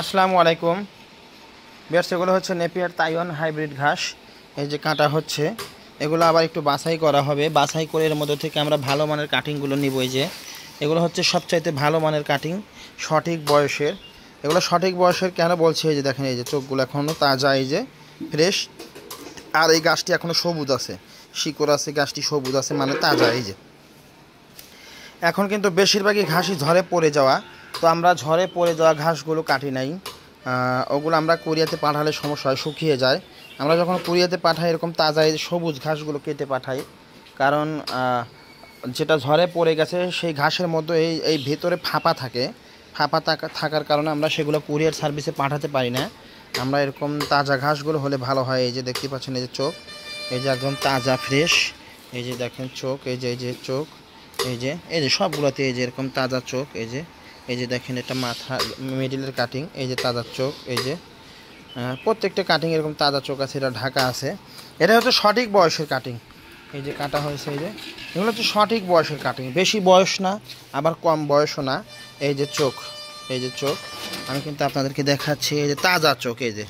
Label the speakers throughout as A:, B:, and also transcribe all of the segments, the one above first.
A: আসসালামু আলাইকুম। বিয়ার্স, এগুলো হচ্ছে নেপিয়ার তাইওয়ান হাইব্রিড ঘাস। এই যে কাটা হচ্ছে, এগুলো আবার একটু বাছাই করা হবে। বাছাই করে এর মধ্যে থেকে আমরা ভালো মানের কাটিংগুলো নিব। এই যে এগুলো হচ্ছে সবচাইতে ভালো মানের কাটিং, সঠিক বয়সের। এগুলো সঠিক বয়সের কেন বলছি, এই যে দেখেন, এই যে চোখগুলো এখনও তাজা, এই যে ফ্রেশ। আর এই গাছটি এখনও সবুজ আছে, শিকড় আছে, গাছটি সবুজ আছে, মানে তাজা। এই যে এখন কিন্তু বেশিরভাগই ঘাসই ঝড়ে পড়ে যাওয়া, তো আমরা ঝড়ে পড়ে যাওয়া ঘাসগুলো কাটি নাই। ওগুলো আমরা কুরিয়াতে পাঠালে সমস্যা হয়, শুকিয়ে যায়। আমরা যখন কুরিয়াতে পাঠাই এরকম তাজা এই সবুজ ঘাসগুলো কেটে পাঠাই, কারণ যেটা ঝড়ে পড়ে গেছে সেই ঘাসের মধ্যে এই এই ভেতরে ফাঁপা থাকে। ফাঁপা থাকার কারণে আমরা সেগুলো কুরিয়ার সার্ভিসে পাঠাতে পারি না। আমরা এরকম তাজা ঘাসগুলো হলে ভালো হয়। এই যে দেখতে পাচ্ছেন, এই যে চোখ, এই যে একদম তাজা ফ্রেশ। এই যে দেখেন চোখ, এই যে চোখ, এই যে সবগুলোতে এই যে এরকম তাজা চোখ। এই যে দেখেন, এটা মাথা মিডিলের কাটিং, এই যে তাজা চোখ। এই যে প্রত্যেকটা কাটিং এরকম তাজা চোখ আছে, এটা ঢাকা আছে। এটা হচ্ছে সঠিক বয়সের কাটিং। এই যে কাটা হয়েছে, এই যে এগুলো হচ্ছে সঠিক বয়সের কাটিং, বেশি বয়স না আবার কম বয়সও না। এই যে চোখ, এই যে চোখ আমি কিন্তু আপনাদেরকে দেখাচ্ছি। এই যে তাজা চোখ। এই যে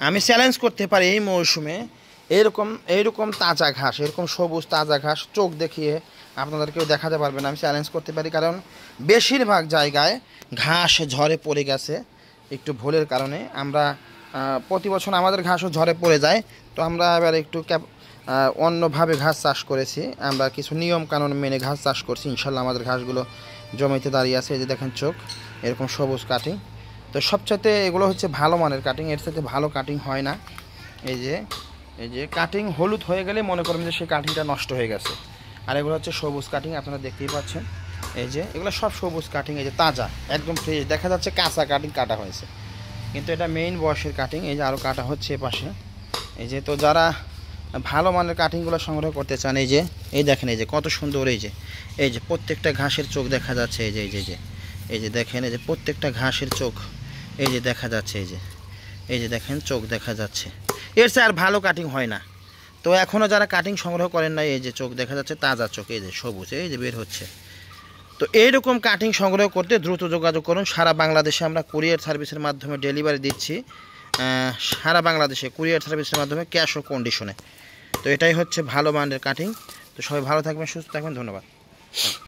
A: আমি চ্যালেঞ্জ করতে পারি এই মৌসুমে এইরকম তাজা ঘাস, এরকম সবুজ তাজা ঘাস চোখ দেখিয়ে আপনাদেরকেও দেখাতে পারবেন। আমি চ্যালেঞ্জ করতে পারি, কারণ বেশিরভাগ জায়গায় ঘাস ঝড়ে পড়ে গেছে একটু ভুলের কারণে। আমরা প্রতি বছর আমাদের ঘাসও ঝড়ে পড়ে যায়, তো আমরা এবার একটু অন্যভাবে ঘাস চাষ করেছি। আমরা কিছু নিয়ম কানুন মেনে ঘাস চাষ করছি। ইনশাল্লাহ আমাদের ঘাসগুলো জমিতে দাঁড়িয়ে আছে। এই যে দেখেন চোখ, এরকম সবুজ কাটিং। তো সবচাইতে এগুলো হচ্ছে ভালো মানের কাটিং, এর সাথে ভালো কাটিং হয় না। এই যে কাটিং হলুদ হয়ে গেলে মনে করবেন যে সেই কাটিংটা নষ্ট হয়ে গেছে। আর এগুলো হচ্ছে সবুজ কাটিং, আপনারা দেখতেই পাচ্ছেন। এই যে এগুলো সব সবুজ কাটিং, এই যে তাজা একদম ফ্রেশ, দেখা যাচ্ছে কাঁচা কাটিং কাটা হয়েছে, কিন্তু এটা মেইন বয়সের কাটিং। এই যে আরও কাটা হচ্ছে পাশে। এই যে তো যারা ভালো মানের কাটিংগুলো সংগ্রহ করতে চান, এই দেখেন, এই যে কত সুন্দর। এই যে প্রত্যেকটা ঘাসের চোখ দেখা যাচ্ছে। এই যে দেখেন, এই যে প্রত্যেকটা ঘাসের চোখ এই যে দেখা যাচ্ছে। এই যে দেখেন চোখ দেখা যাচ্ছে। এর চেয়ে আর ভালো কাটিং হয় না। তো এখনও যারা কাটিং সংগ্রহ করেন না, এই যে চোখ দেখা যাচ্ছে, তাজা চোখ, এই যে সবুজ, এই যে বের হচ্ছে। তো এইরকম কাটিং সংগ্রহ করতে দ্রুত যোগাযোগ করুন। সারা বাংলাদেশে আমরা কুরিয়ার সার্ভিসের মাধ্যমে ডেলিভারি দিচ্ছি, সারা বাংলাদেশে কুরিয়ার সার্ভিসের মাধ্যমে ক্যাশ ও কন্ডিশনে। তো এটাই হচ্ছে ভালো মানের কাটিং। তো সবাই ভালো থাকবেন, সুস্থ থাকবেন, ধন্যবাদ।